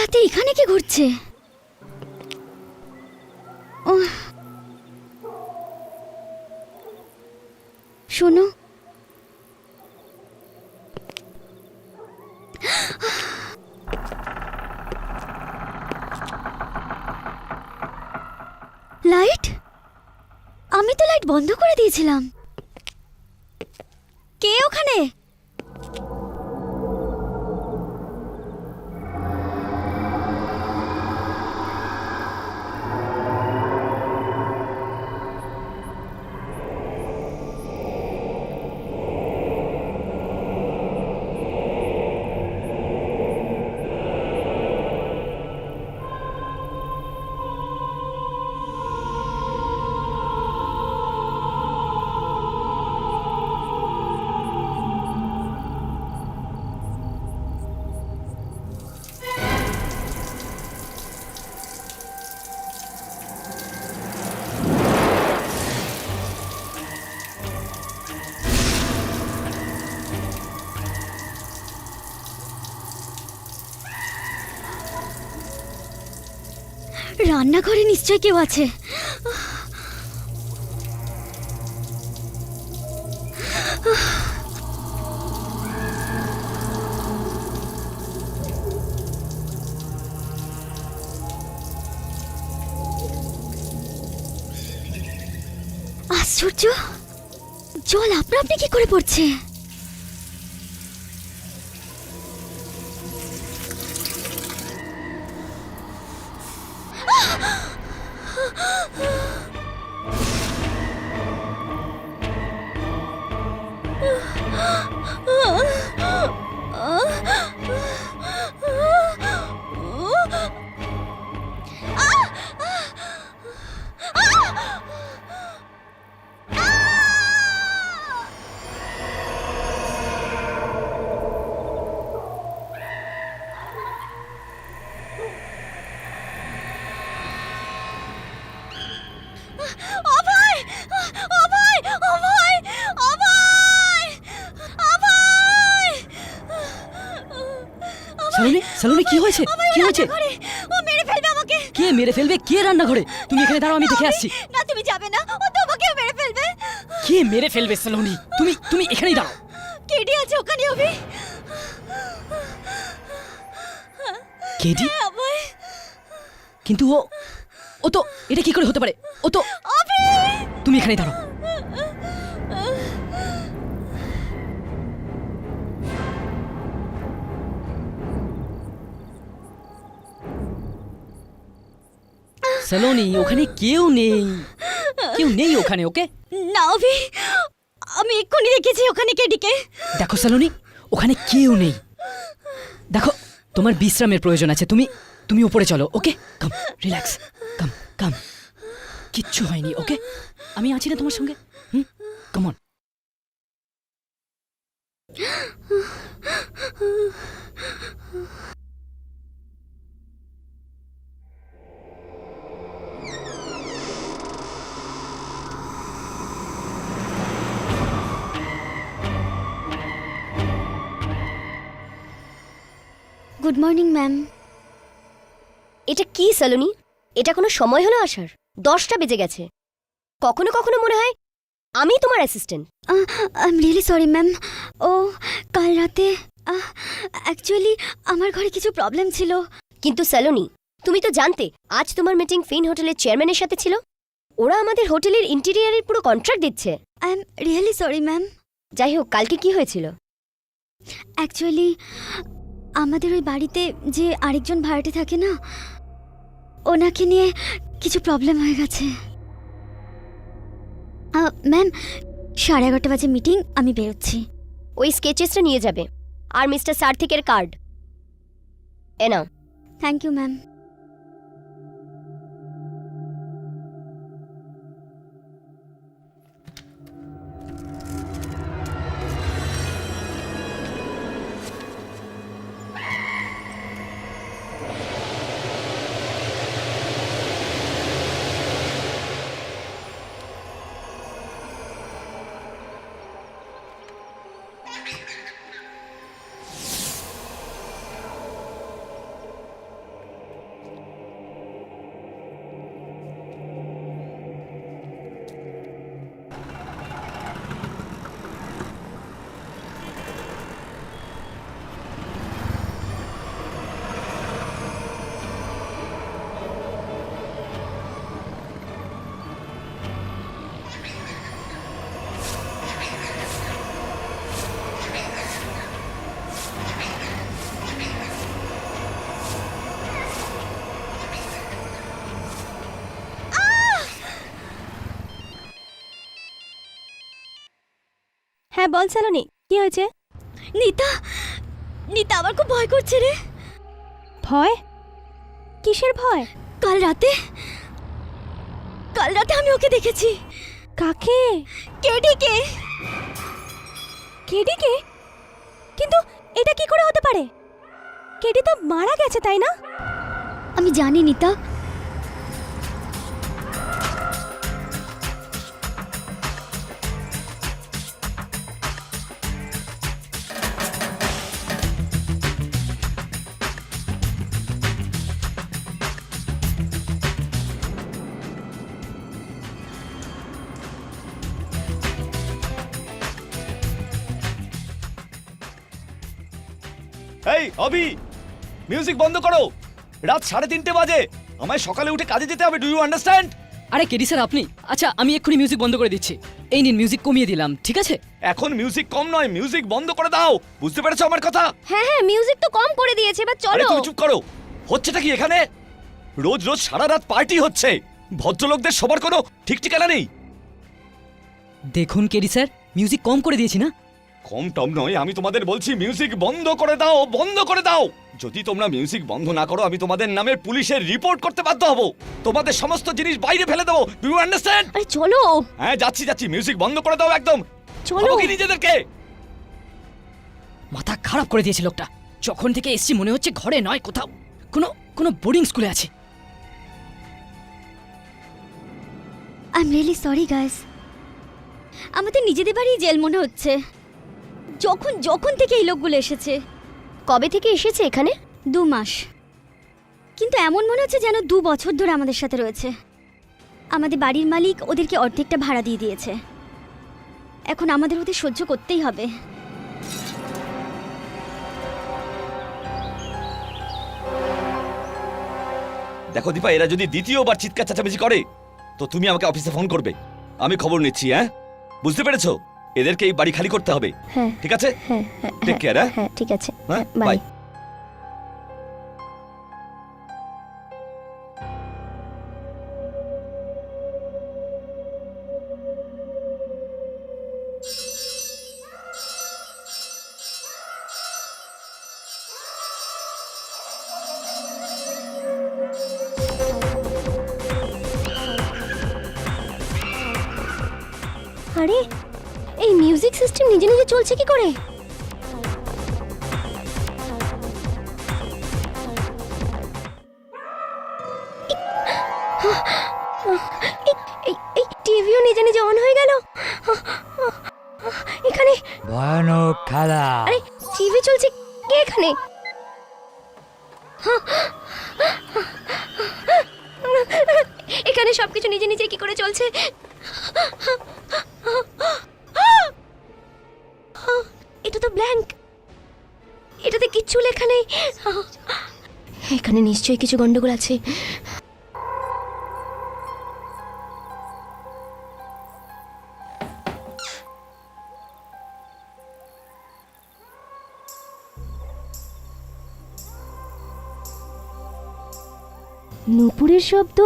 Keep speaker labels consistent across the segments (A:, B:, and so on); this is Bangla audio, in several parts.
A: রাতে এখানে কি ঘুরছে? শোনো, লাইট? আমি তো লাইট বন্ধ করে দিয়েছিলাম। কে ওখানে? রান্নাঘরে নিশ্চয় কেউ আছে। আশ্চর্য, জল আপনা আপনি কি করে পড়ছে?
B: সালোনি, সালোনি কি হয়েছে? কি হয়েছে?
A: ও মেরে ফেলবে আমাকে।
B: কে মেরে ফেলবে? কে রান্নাঘরে? তুমি এখানে দাঁড়াও, আমি দেখে আসছি।
A: না, তুমি যাবে না, ও তোমাকেও মেরে ফেলবে।
B: কে মেরে ফেলবে সালোনি? তুমি এখানেই দাঁড়াও।
A: কেডি আছে ওখানে? অভি?
B: কেডি?
A: অভয়?
B: কিন্তু ও তো, এটা কি করে হতে পারে? ও তো,
A: অভি!
B: তুমি এখানেই দাঁড়াও। সালোনি, ওখানে কেউ নেই, কেউ নেই ওখানে। ওকে
A: না অভি, আমি এক্ষুনি দেখেছি ওখানে কেডিকে।
B: দেখো সালোনি, ওখানে কেউ নেই। দেখো, তোমার বিশ্রামের প্রয়োজন আছে। তুমি উপরে চলো। Okay, calm, relax, calm calm. কিচ্ছু হয়নি। ওকে, আমি আছি না তোমার সঙ্গে? Come on.
A: Good morning ma'am.
C: এটা কি সালোনি? এটা কোনো সময় হলো আসার? 10টা বেজে গেছে। কখনো কখনো মনে হয় আমি তোমার assistant.
A: I am really sorry ma'am. ও কাল রাতে অ্যাকচুয়ালি আমার ঘরে কিছু প্রবলেম ছিল।
C: কিন্তু সালোনি, তুমি তো জানতে আজ তোমার মিটিং ফিন হোটেলের চেয়ারম্যানের সাথে ছিল। ওরা আমাদের হোটেলের ইন্টেরিয়ারের পুরো কন্ট্রাক্ট দিচ্ছে।
A: I am really sorry ma'am.
C: যাই হোক, কালকে কি হয়েছিল?
A: অ্যাকচুয়ালি আমাদের ওই বাড়িতে যে আরেকজন ভাড়াটে থাকে না, ওনাকে নিয়ে কিছু প্রবলেম হয়ে গেছে। ম্যাম, 11:30 বাজে মিটিং, আমি বেরোচ্ছি।
C: ওই স্কেচেসটা নিয়ে যাবে, আর মিস্টার সার্থিকের কার্ড এ নাও।
A: Thank you ma'am.
C: হ্যাঁ বল সালোনি, কি হয়েছে?
A: নিতা, নিতা আমার খুব ভয় করছে রে।
C: ভয়? কিসের ভয়?
A: কাল রাতে আমি ওকে দেখেছি।
C: কাকে?
A: কেডিকে।
C: কেডিকে? কিন্তু এটা কি করে হতে পারে? কেডি তো মারা গেছে, তাই না?
A: আমি জানি নিতা,
D: এই অভি, মিউজিক বন্ধ করো। রাত 3:30 বাজে, আমায় সকালে উঠে কাজে যেতে হবে। Do you understand?
B: আরে কেডি স্যার আপনি? আচ্ছা আমি এক্ষুনি মিউজিক বন্ধ করে দিচ্ছি। এই নিন মিউজিক কমিয়ে দিলাম, ঠিক আছে?
D: এখন মিউজিক কম নয়, মিউজিক বন্ধ করে দাও। বুঝতে পেরেছো আমার কথা?
C: হ্যাঁ হ্যাঁ, মিউজিক তো কম করে দিয়েছে, এবার
D: আরে
C: চলো।
D: তুমি চুপ করো। হচ্ছেটা কি এখানে? রোজ রোজ সারা রাত পার্টি হচ্ছে। ভদ্রলোকদের সবার কোনো ঠিক ঠিকানা নেই।
B: দেখুন কেডি স্যার, মিউজিক কম করে দিয়েছি না?
D: কম টম নয়, আমি তোমাদের বলছি মিউজিক বন্ধ করে দাও, বন্ধ করে দাও। যদি তোমরা মিউজিক বন্ধ না করো, আমি তোমাদের নামে পুলিশের রিপোর্ট করতে বাধ্য হব। তোমাদের সমস্ত জিনিস বাইরে ফেলে দেবো। Do you understand?
C: আরে চলো
D: হ্যাঁ যাচ্ছি, মিউজিক বন্ধ করে দাও একদম।
C: চলো।
D: ভাবো কি নিজেদেরকে?
B: মাথা খারাপ করে দিয়েছে লোকটা। যখন থেকে এসছি মনে হচ্ছে ঘরে নয়, কোথাও কোনো বোর্ডিং স্কুলে আছে।
A: I am really sorry guys. আমাদের নিজেদের বাড়ি জেল মনে হচ্ছে। যখন থেকে এই লোকগুলো এসেছে।
C: কবে থেকে এসেছে এখানে?
A: 2 মাস, কিন্তু এমন মনে হচ্ছে যেন 2 বছর ধরে আমাদের সাথে রয়েছে। আমাদের বাড়ির মালিক ওদেরকে অর্ধেকটা ভাড়া দিয়ে দিয়েছে। এখন আমাদের ওদের সহ্য করতেই হবে।
D: দেখো দীপা, এরা যদি দ্বিতীয়বার চিৎকার চেঁচামেচি করে তো তুমি আমাকে অফিসে ফোন করবে। আমি খবর নিচ্ছি। হ্যাঁ বুঝতে পেরেছো? এদেরকে এই বাড়ি খালি করতে হবে।
C: হ্যাঁ
D: ঠিক আছে?
C: হ্যাঁ হ্যাঁ
D: টেক কেয়ার।
C: হ্যাঁ ঠিক আছে,
D: হ্যাঁ
C: বাই।
D: বাই।
C: আরে এই মিউজিক সিস্টেম নিজে নিজে চলছে কি করে? এই টিভিও নিজে নিজে অন হয়ে গেল। এখানে
E: ভয়ানক খেলা।
C: আরে টিভি চলছে, কে এখানে? এখানে সবকিছু নিজে নিজে কি করে চলছে? এটা তো ব্ল্যাঙ্ক, এটাতে কিচ্ছু লেখা নেই। এখানে নিশ্চয়ই কিছু গন্ডগোল আছে। নূপুরের শব্দ।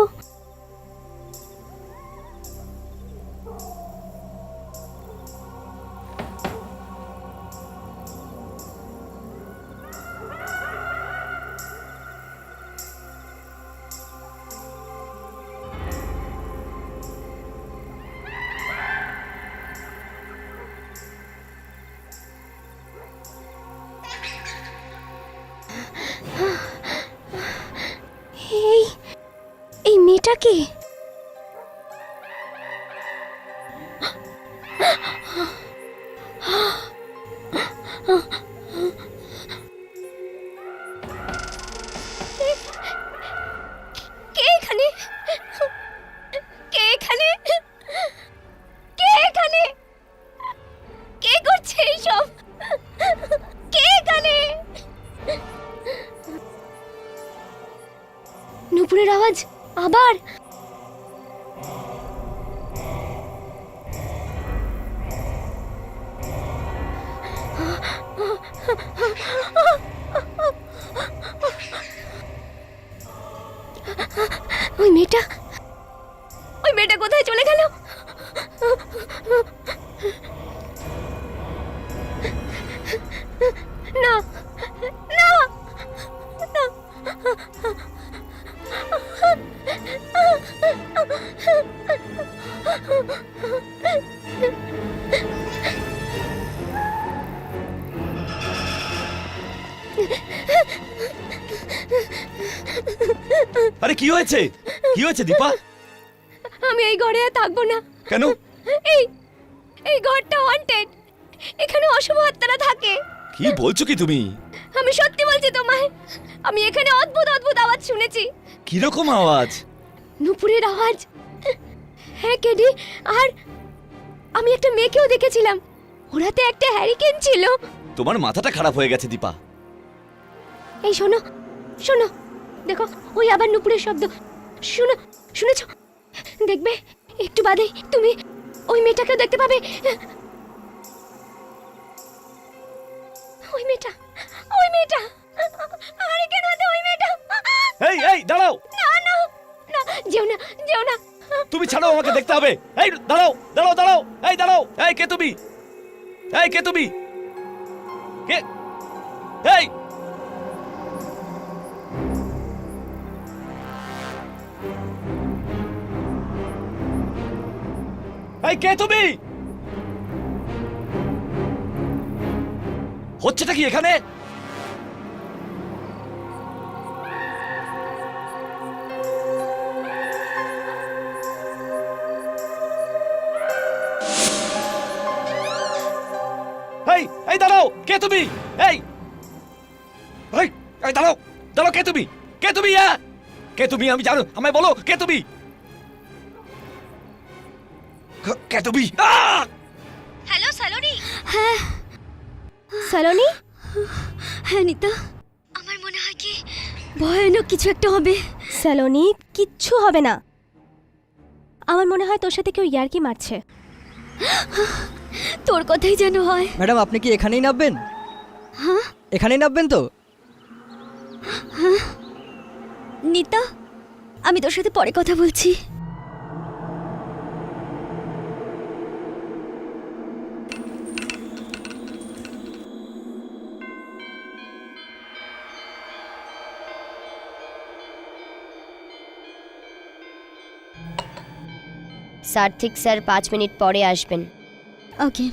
C: এই মেয়েটা কে? কে এখানে? কে এখানে? কে এখানে? কে করছে এইসব? কে এখানে? নূপুরের আওয়াজ আবার। ওই মেয়েটা কোথায় চলে গেল? না না না
D: আরে কি হয়েছে? কি হয়েছে দীপা?
C: আমি এই ঘরে আর থাকবো না।
D: কেন?
C: এই এই ঘরটা ওয়ান্টেড। এখানে অশুভ আত্মারা থাকে।
D: কি বলছো কি তুমি?
C: আমি সত্যি বলছি তোমায়, আমি এখানে অদ্ভুত অদ্ভুত আওয়াজ শুনেছি।
D: কিরকম আওয়াজ?
C: নুপুরের আওয়াজ। হ্যাঁ কেডি, আর আমি একটা মেয়েকেও দেখেছিলাম, ওরাতে একটা হ্যারিকেন ছিল।
D: তোমার মাথাটা খারাপ হয়ে গেছে দীপা।
C: এই শোনো শোনো, দেখো ওই আবার নুপুরের শব্দ। শুনো, শুনেছো? দেখবে একটু বাদে তুমি ওই মেয়েটাকেও দেখতে পাবে। ওই মেয়েটা, ওই মেয়েটা, আরে কেন হাতে ওই মেয়েটা?
D: এই এই দাঁড়াও,
C: না না না, যেও না যেও না।
D: তুমি ছাড়ো, আমাকে দেখতে হবে। এই দাঁড়াও দাঁড়াও দাঁড়াও, এই দাঁড়াও। এই কে তুমি? এই কে তুমি? কে? এই এই কে তুমি? হচ্ছেটা কি এখানে? এই এই দাঁড়াও, কে তুমি? এই এই এই দাঁড়াও দাঁড়াও, কে তুমি? কে তুমি? কে তুমি? আমি জানো, আমায় বলো কে তুমি? কে তুমি?
C: হ্যালো সালোনি।
A: হ্যাঁ
C: সালোনি,
A: হ্যাঁ নিতা, আমার মনে হয় কি ভয়ানক কিছু একটা হবে।
C: সালোনি কিচ্ছু হবে না। আমার মনে হয় তোর সাথে কেউ ইয়ার্কি মারছে।
A: তোর কথাই যেন হয়।
B: ম্যাডাম আপনি কি এখানেই নামবেন?
A: হ্যাঁ
B: এখানেই নামবেন তো?
A: নিতা, আমি তোর সাথে পরে কথা বলছি।
C: সার্থিক স্যার 5 মিনিট পরে আসবেন।
A: ওকে।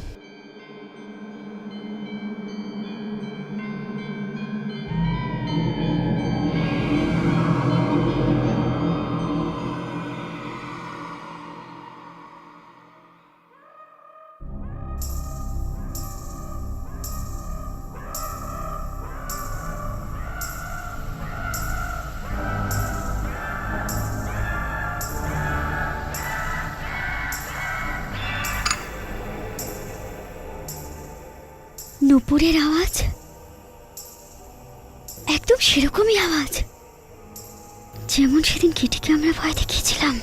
A: নুপুরের আওয়াজ, একদম সেরকমই আওয়াজ যেমন সেদিন কিটিকে আমরা ভয় দেখিয়েছিলাম।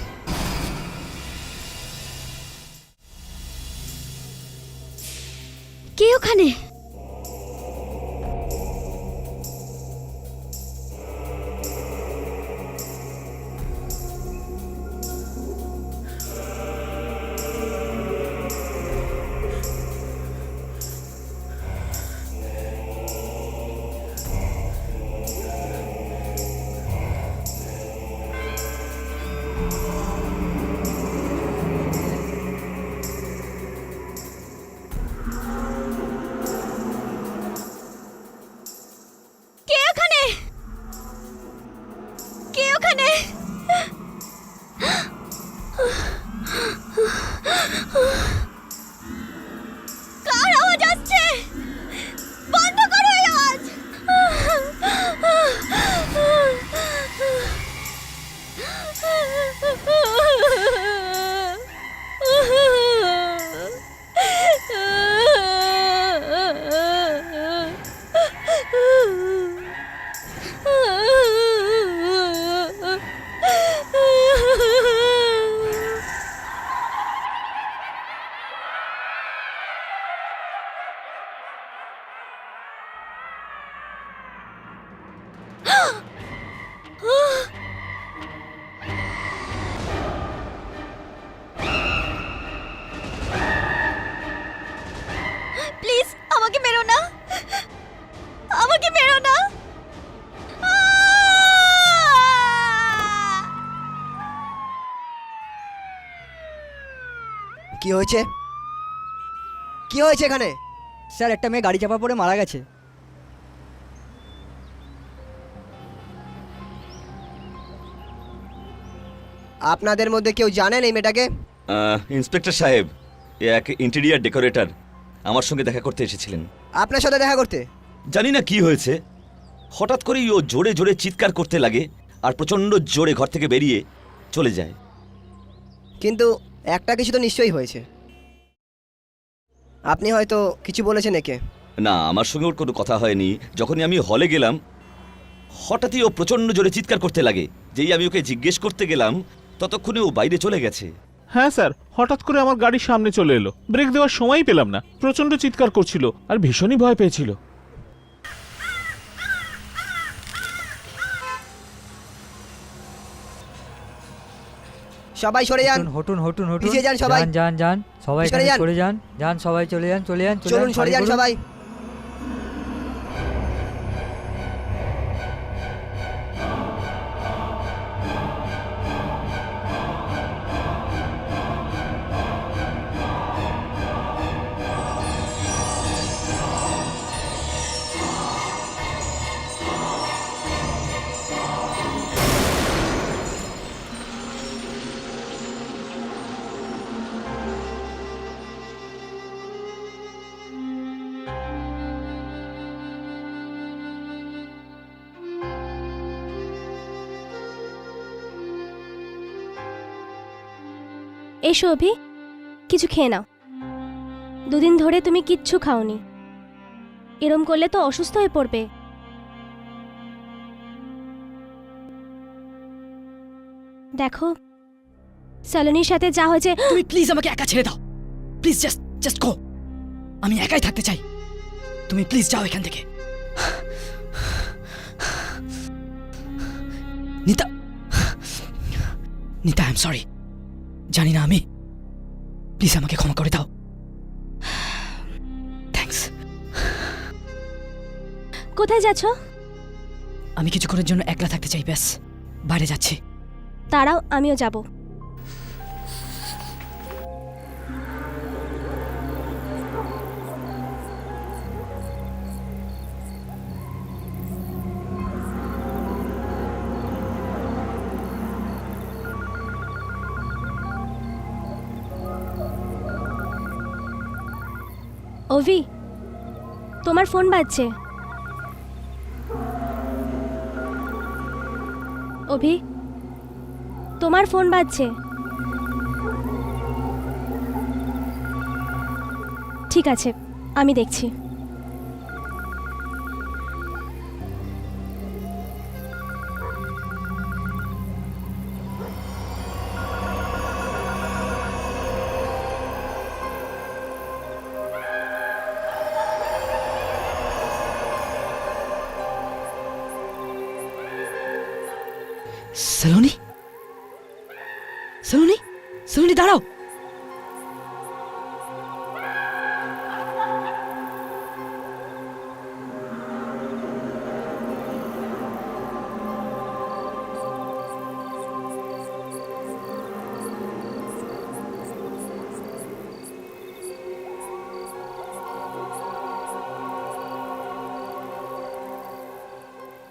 A: কে ওখানে?
F: কি হয়েছে? কি হয়েছে এখানে?
E: স্যার একটা মেয়ে গাড়ি চাপা পড়ে মারা গেছে।
F: আপনাদের মধ্যে কেউ জানেন এই মেয়েটাকে?
D: ইন্সপেক্টর সাহেব, এ এক ইন্টেরিয়ার ডেকোরেটর আমার সঙ্গে দেখা করতে এসেছিলেন।
F: আপনার সাথে দেখা করতে?
D: জানি না কি হয়েছে, হঠাৎ করেই ও জোরে জোরে চিৎকার করতে লাগে আর প্রচণ্ড জোরে ঘর থেকে বেরিয়ে চলে যায়।
F: কিন্তু একটা কিছু তো নিশ্চয়ই হয়েছে। আপনি হয়তো কিছু বলেছেন একে।
D: না, আমার সঙ্গে ওর কোনো কথা হয়নি। যখনই আমি হলে গেলাম হঠাৎই ও প্রচণ্ড জোরে চিৎকার করতে লাগে। যেই আমি ওকে জিজ্ঞেস করতে গেলাম ততক্ষণে ও বাইরে চলে গেছে।
G: হ্যাঁ স্যার, হঠাৎ করে আমার গাড়ির সামনে চলে এলো, ব্রেক দেওয়ার সময়ই পেলাম না, প্রচন্ড চিৎকার করছিল আর ভীষণই ভয় পেয়েছিল।
F: সবাই সরে যান।
E: হটুন হটুন হটুন
F: পিছিয়ে যান সবাই।
E: যান যান যান সবাই
F: সরে যান।
E: সরে যান, যান সবাই চলে যান, চলে যান,
F: চলুন সরে যান
E: গাড়ি করুন।
F: সবাই।
C: এসো অভি, কিছু খেয়ে নাও। দুদিন ধরে তুমি কিচ্ছু খাওনি, এরম করলে তো অসুস্থ হয়ে পড়বে। দেখো, সালোনির সাথে যা হয়েছে।
B: তুমি প্লিজ আমাকে একা ছেড়ে দাও, প্লিজ জাস্ট জাস্ট গো। আমি একাই থাকতে চাই, তুমি প্লিজ যাও এখান থেকে। নিতা, নিতা আই এম সরি, জানি না আমি, প্লিজ আমাকে ক্ষমা করে দাও। থ্যাঙ্কস।
C: কোথায় যাচ্ছ?
B: আমি কিছুক্ষণের জন্য একলা থাকতে চাই, ব্যাস বাইরে যাচ্ছি।
C: দাঁড়াও, আমিও যাব। অভি, তোমার ফোন বাজছে। অভি, তোমার ফোন বাজছে। ঠিক আছে, আমি দেখছি।
B: সালোনি, সালোনি, সালোনি দাঁড়াও।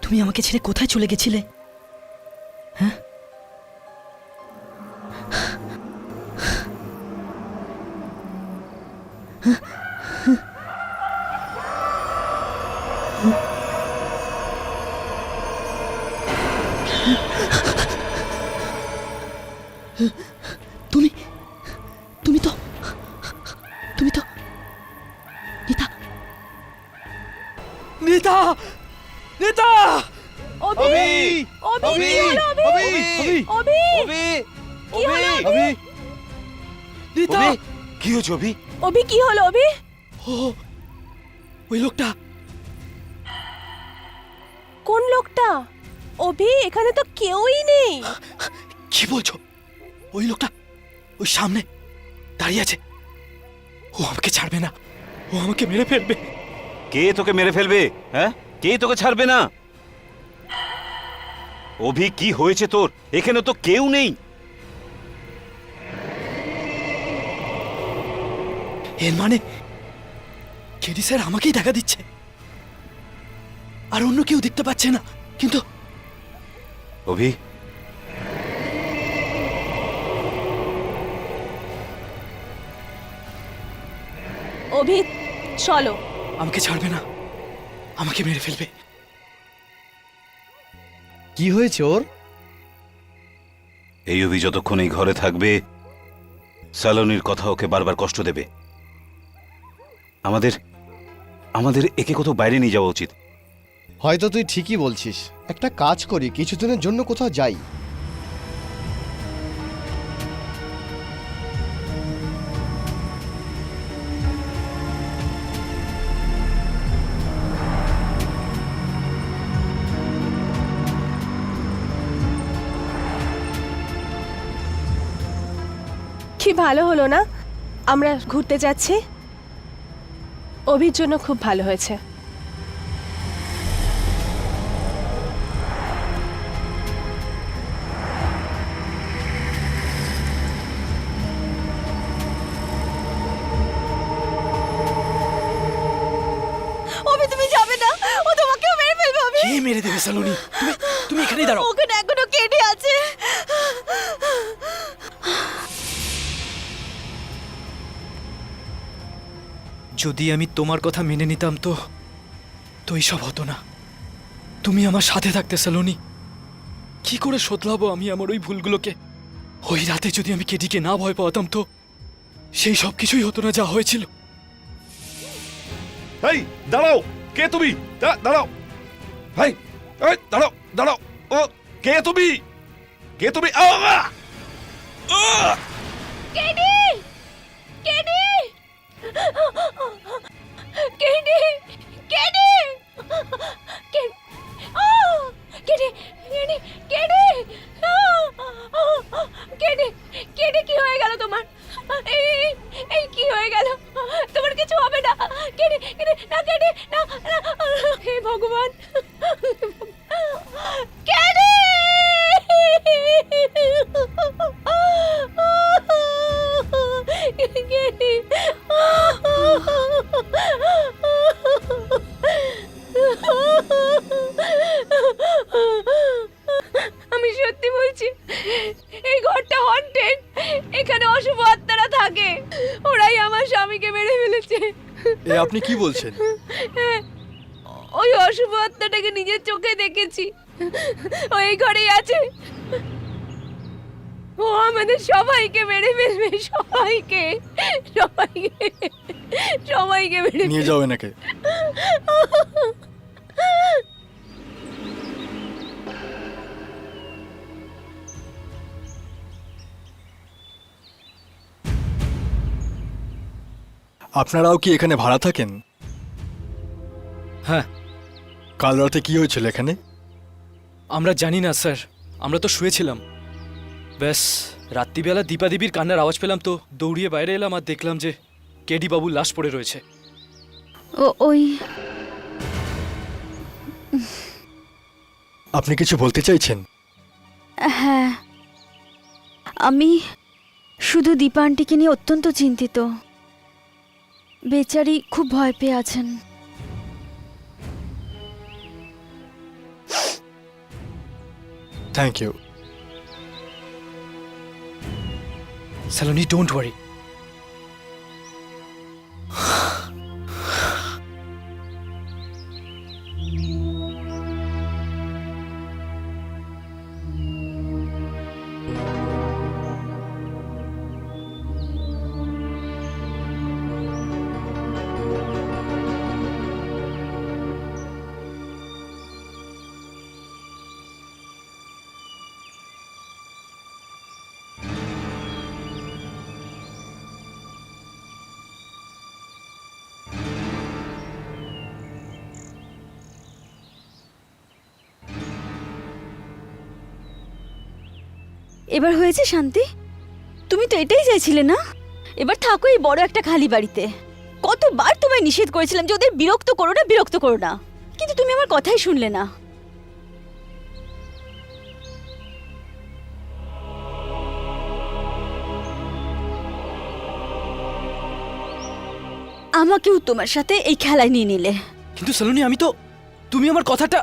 B: তুমি আমাকে ছেড়ে কোথায় চলে গেছিলে? হ্যাঁ, তুমি তুমি তো তুমি তো নিতা, নিতা, নিতা।
C: অভি, অভি, কি হলো অভি? অভি, কি হলো অভি?
B: নিতা,
D: কি হয়েছে অভি?
C: অভি, কি হলো অভি?
B: ও ওই লোকটা।
C: কোন লোকটা? অভি, এখানে তো কেউই নেই।
B: কি বলছো? ওই লোকটা ওই সামনে দাঁড়িয়ে আছে, ও আমাকে ছাড়বে না, ও আমাকে মেরে ফেলবে।
D: কে তোকে মেরে ফেলবে? হ্যাঁ, কে তোকে ছাড়বে না? অভি, কি হয়েছে তোর? এখানে তো কেউ নেই।
B: এর মানে কেডি স্যার আমাকেই দেখা দিচ্ছে, আর অন্য কেউ দেখতে পাচ্ছে না। কিন্তু
H: অভি,
C: অভি চলো।
B: আমাকে ছাড়বে না, আমাকে মেরে ফেলবে।
F: কি হয়েছে ওর?
H: এই অভি যতক্ষণ এই ঘরে থাকবে সালোনির কথা ওকে বারবার কষ্ট দেবে। আমাদের আমাদের একে কোথাও বাইরে নিয়ে যাওয়া উচিত।
I: হয়তো তুই ঠিকই বলছিস, একটা কাজ করি, কিছুদিনের জন্য কোথাও যাই।
C: কি ভালো হলো না আমরা ঘুরতে যাচ্ছি? অভির জন্য খুব ভালো হয়েছে।
A: অভি তুমি যাবে না, ও তোমাকেও মেরে ফেলবে। অভি
B: কে মেরে দেবে সালোনি? তুমি তুমি এখানেই দাঁড়াও।
A: ওখানে এখনো কেটে আছে।
B: যদি আমি তোমার কথা মেনে নিতাম তো তো এইসব হতো না। তুমি আমার সাথে থাকতে সালোনি। কি করে শোধরাবো আমি আমার ওই ভুলগুলোকে? ওই রাতে যদি আমি কেডিকে না ভয় পাওয়াতাম তো সেই সব কিছুই হতো না যা হয়েছিল।
D: এই দাঁড়াও, কে তুমি? দাঁড়াও, এই এই দাঁড়াও দাঁড়াও, ও কে তুমি? কে তুমি?
C: KD! KD! KD! KD! KD! KD! KD! KD! KD কি হয়ে গেল তোমার? এই এই কি হয়ে গেল? তোমার কিছু হবে না। কেডি! কেডি! না কেডি! না না, হে ভগবান! কেডি! কেডি! আমি সত্যি বলছি, এই ঘরটা হন্টেড। এখানে অশুভ আত্মারা থাকে, ওরাই আমার স্বামীকে মেরে ফেলেছে।
I: এ আপনি কি বলছেন?
C: ওই অশুভ আত্মাটাকে নিজের চোখে দেখেছি, ও এই ঘরেই আছে। ও আমাদের সবাইকে মেরে ফেলবে, সবাইকে সবাইকে সবাইকে মেরে
I: নিয়ে যাও এনাকে। আপনারাও কি এখানে ভাড়া থাকেন?
B: হ্যাঁ।
I: কাল রাতে কি হয়েছিল এখানে?
B: আমরা জানি না স্যার, আমরা তো শুয়েছিলাম। ব্যাস রাত্রিবেলা দীপাদেবীর কান্নার আওয়াজ পেলাম, তো দৌড়িয়ে বাইরে এলাম আর দেখলাম যে কেডি বাবুর লাশ পড়ে রয়েছে।
A: ওই
I: আপনি কিছু বলতে চাইছেন?
A: হ্যাঁ, আমি শুধু দীপা আন্টিকে নিয়ে অত্যন্ত চিন্তিত। বেচারি খুব ভয় পেয়ে আছেন।
I: Thank you.
B: Saloni, don't worry.
A: এবার হয়েছে শান্তি? তুমি তো এটাই চাইছিলে না? এবার থাকো এই বড় একটা খালি বাড়িতে। কতবার তোমায় নিষেধ করেছিলাম যে ওদের বিরক্ত করো না, বিরক্ত করো না, কিন্তু তুমি আমার কথাই শুনলে না। আমাকেও তোমার সাথে এই খেলায় নিয়ে নিলে।
B: কিন্তু সালোনি, আমি তো, তুমি আমার কথাটা।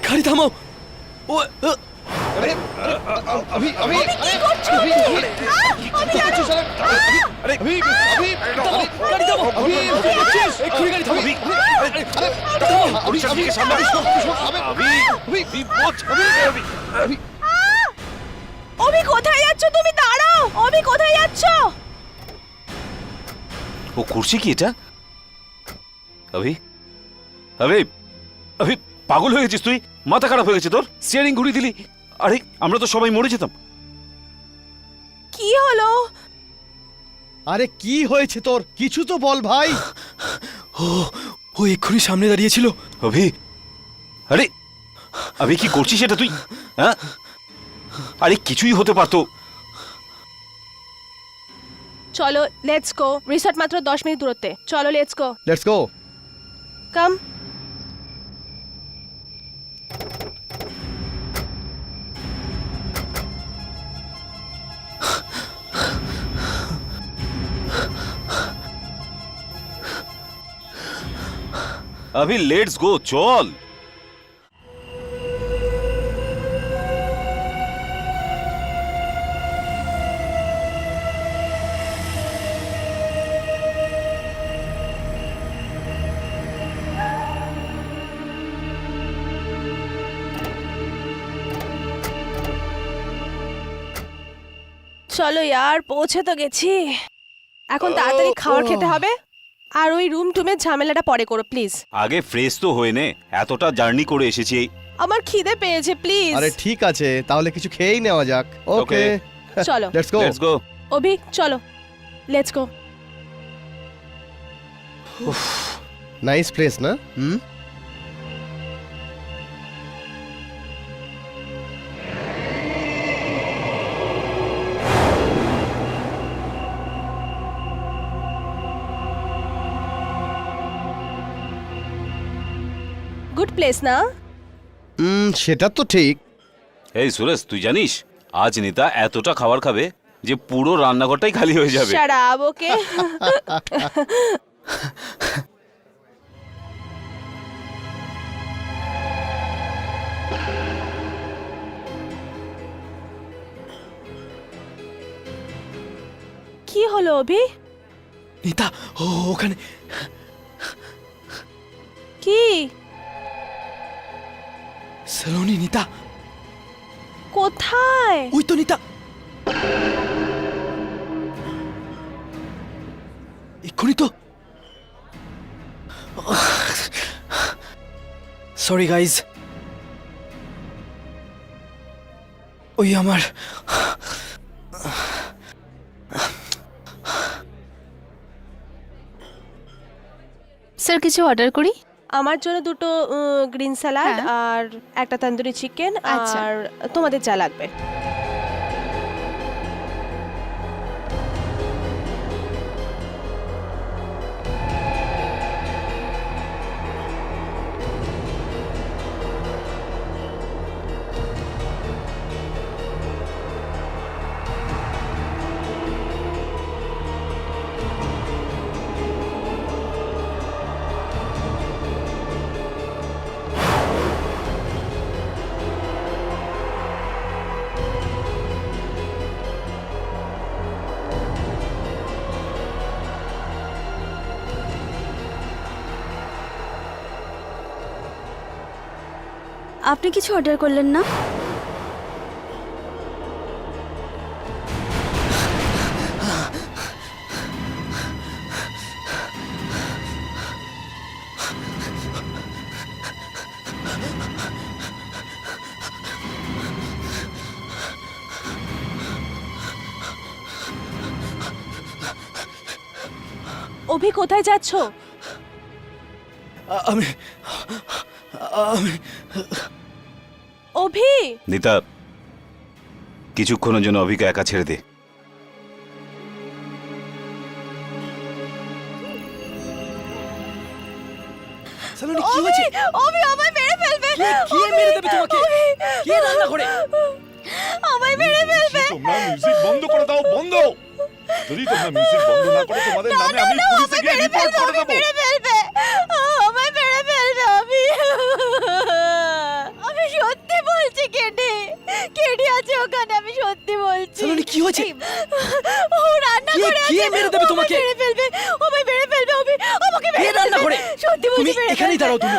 B: গাড়ি থামাও। ও
I: अभी अभी
B: গাড়ি থামাও। এক্ষুনি গাড়ি থামাও।
C: অভি কোথায় যাচ্ছ তুমি? দাঁড়াও, অভি কোথায় যাচ্ছ?
H: ও করছে কি এটা? অভি, অভি, অভি, পাগল হয়ে গেছিস তুই? মাথা খারাপ হয়ে গেছে তোর? স্টিয়ারিং ঘুরিয়ে দিলি। আরে আমরা তো সবাই মরে যেতাম।
C: কি হলো?
I: আরে কি হয়েছে তোর? কিছু তো বল ভাই।
B: ও এক্ষুনি সামনে দাঁড়িয়েছিল।
H: অভি, আরে অভি কি করছিস এটা তুই? হ্যাঁ, আরে কিছুই হতে পারতো।
C: চলো লেটস গো। রিসর্ট মাত্র 10 মিনিট দূরত্বে। চলো let's go.
I: Let's go.
C: Come.
H: Abhi let's go, চল।
C: চলো यार, পৌঁছে তো গেছি। এখন তাড়াতাড়ি খাবার খেতে হবে। আর ওই রুম টুমের ঝামেলাটা পরে করো প্লিজ।
H: আগে ফ্রেশ তো হয়ে নে, এতটা জার্নি করে এসেছি।
C: আমার খিদে পেয়েছে প্লিজ।
I: আরে ঠিক আছে, তাহলে কিছু খেয়েই নেওয়া যাক। ওকে,
C: চলো
I: লেটস গো।
H: লেটস গো।
C: অভি চলো লেটস গো।
I: নাইস প্লেস না? হুম।
C: গুড প্লেস না?
I: সেটা তো ঠিক।
H: এই সুরেশ, তুই জানিস আজ নিতা এতটা খাবার খাবে যে পুরো রান্নাঘরটাই খালি হয়ে যাবে।
C: শাট আপ, ওকে। কি হলো অভি?
B: নিতা, ও ওখানে।
C: কি?
B: সালোনি, নিতা।
C: কোথায়?
B: ওই তো নিতা, এক্ষুনি তো। সরি গাইজ, ওই আমার
C: স্যার কিছু অর্ডার করি? আমার জন্য দুটো গ্রিন স্যালাড আর একটা তন্দুরি চিকেন। আর তোমাদের যা লাগবে।
A: আপনি কিছু অর্ডার করলেন না?
C: অভি কোথায় যাচ্ছো?
D: আমি
C: অভি
H: নিতা কিছুক্ষণের জন্য অভিকে একা ছেড়ে দে।
B: সালোনি কি হয়েছে?
A: অভি আমায় মেরে ফেলবে।
B: কে মেরে দেবে তোমাকে? কে রান্না করে?
A: আমায় মেরে ফেলবে।
D: তোমরা মিউজিক বন্ধ করে দাও, বন্ধ। যদি তোমরা মিউজিক বন্ধ না করো তোমাদের নামে আমি পুলিশে গিয়ে রিপোর্ট করে দেব।
A: মেরে ফেলবে। আমায় মেরে ফেলবে অভি। আমি সত্যি বলছি কেডি। কেডি আছে ওখানে, আমি সত্যি বলছি।
B: সালোনি কি হয়েছে?
A: ও রান্না করে আছে।
B: কে মেরে দেবে তোমাকে?
A: মেরে ফেলবে। আমায় মেরে ফেলবে অভি। আমাকে
B: কে
A: মেরে
B: রান্না করে?
A: সত্যি বলছি
B: তুমি
A: মেরে
B: এখানেই
A: ফেলবে।
B: দাঁড়াও তুমি।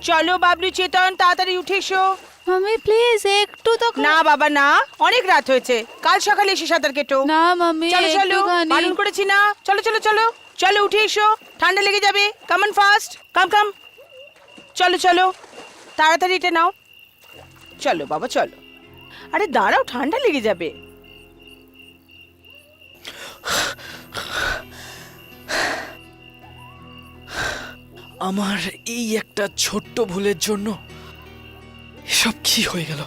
J: চলো বাবলু চেতন তাড়াতাড়ি উঠে এসো।
A: মাম্মি প্লিজ একটু তো
J: না বাবা না, অনেক রাত হয়েছে, কাল সকালে এসে সাঁতার কেটো।
A: না মাম্মি
J: চলো চলো, বারণ করেছি না? চলো চলো চলো চলো উঠে এসো, ঠান্ডা লেগে যাবে। কাম অন ফাস্ট, কাম কাম। চলো চলো তাড়াতাড়ি এটা নাও। চলো বাবা চলো। আরে দাঁড়াও, ঠান্ডা লেগে যাবে।
B: আমার এই একটা ছোট্ট ভুলের জন্য এসব কি হয়ে গেল?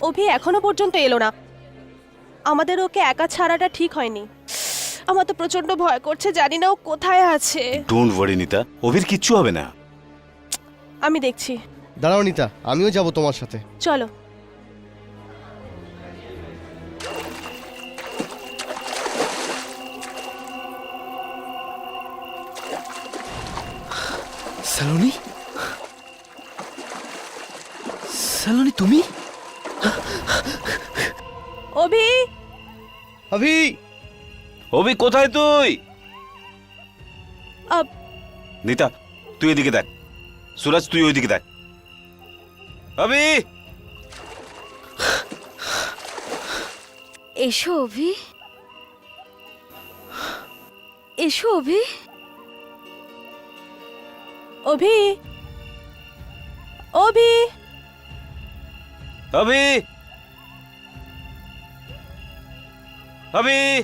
C: অভি এখনো পর্যন্ত এলো না। আমাদের ওকে একা ছাড়াটা ঠিক হয়নি। আমার তো প্রচন্ড ভয় করছে, জানি না ও কোথায় আছে।
H: ডোন্ট ওয়ারি নিতা, অভির কিচ্ছু হবে না।
C: আমি দেখছি।
I: দাঁড়াও নিতা, আমিও যাব তোমার সাথে।
C: চলো।
B: সালোনি? সালোনি তুমি?
C: অভি
I: অভি!
H: অভি কোথায় তুই?
C: আব-
H: নিতা তুই এদিকে দেখ, সুরাজ তুই ওইদিকে দেখ। অভি!
A: এসো অভি, এসো অভি।
C: অভি অভি
H: অভি! অভি!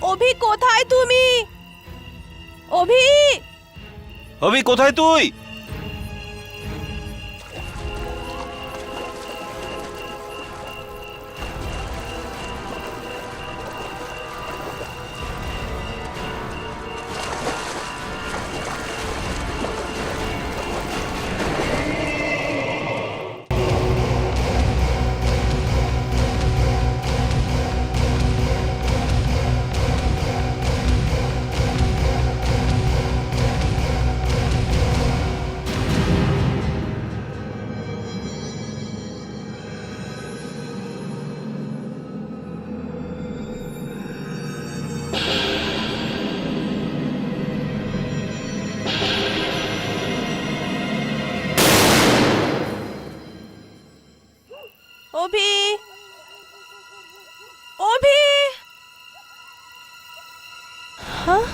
C: অভি কোথায় তুমি? অভি
H: অভি কোথায় তুই?
J: হ্যাঁ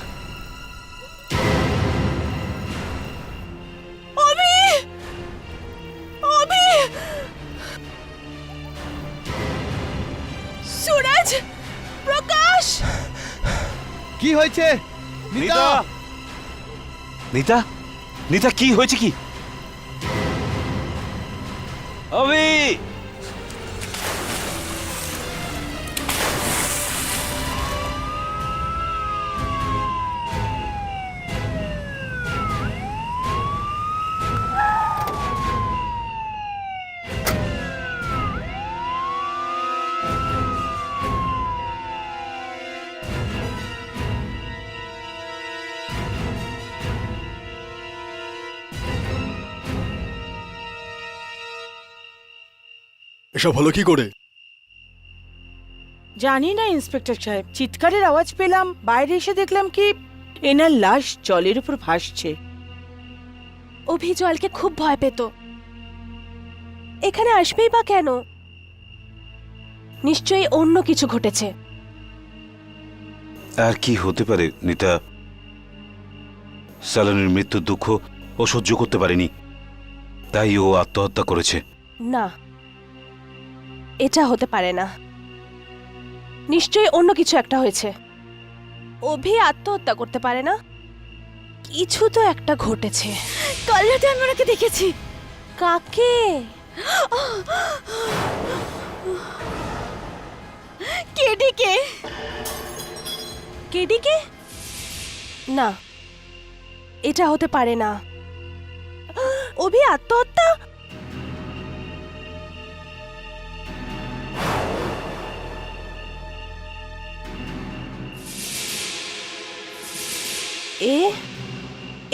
J: অভি অভি সুরজ প্রকাশ
I: কি হয়েছে
H: নিতা নিতা নিতা কি হয়েছে কি অভি
I: এসব হলো কি করে?
J: জানি না ইন্সপেক্টর সাহেব, চিৎকারের আওয়াজ পেলাম, বাইরে এসে দেখলাম কি এনার লাশ জলের উপর ভাসছে।
C: অভি জলকে খুব ভয় পেত, এখানে আসবেই বা কেন? নিশ্চয়ই অন্য কিছু ঘটেছে।
H: আর কি হতে পারে নিতা? সালনের মৃত্যুর দুঃখ ও সহ্য করতে পারেনি, তাই ও আত্মহত্যা করেছে।
C: না, এটা হতে পারে না। নিশ্চয়ই অন্য কিছু একটা হয়েছে। অভি আত্মহত্যা করতে পারে না, কিছু তো একটা ঘটেছে।
A: কাল রাতে আমি ওনাকে দেখেছি।
C: কাকে?
A: কেডিকে।
C: কেডিকে? না, এটা হতে পারে না। অভি আত্মহত্যা?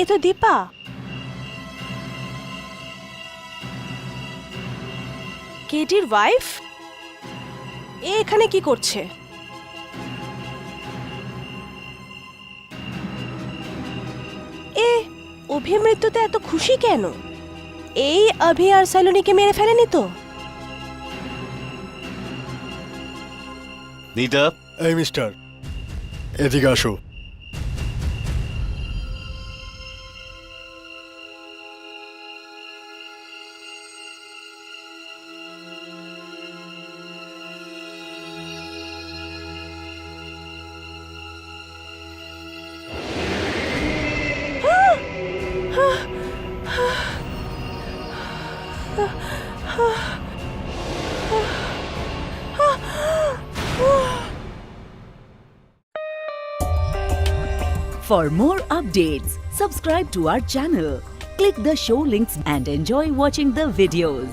C: এ তো দীপা। কেডির ওয়াইফ এখানে কি করছে? অভির মৃত্যুতে এত খুশি কেন? এই অভি আর সালোনিকে মেরে ফেলেনি তো?
H: নিতা,
I: এই মিস্টার, এদিকে আসো।
K: For more updates, subscribe to our channel, click the show links and enjoy watching the videos.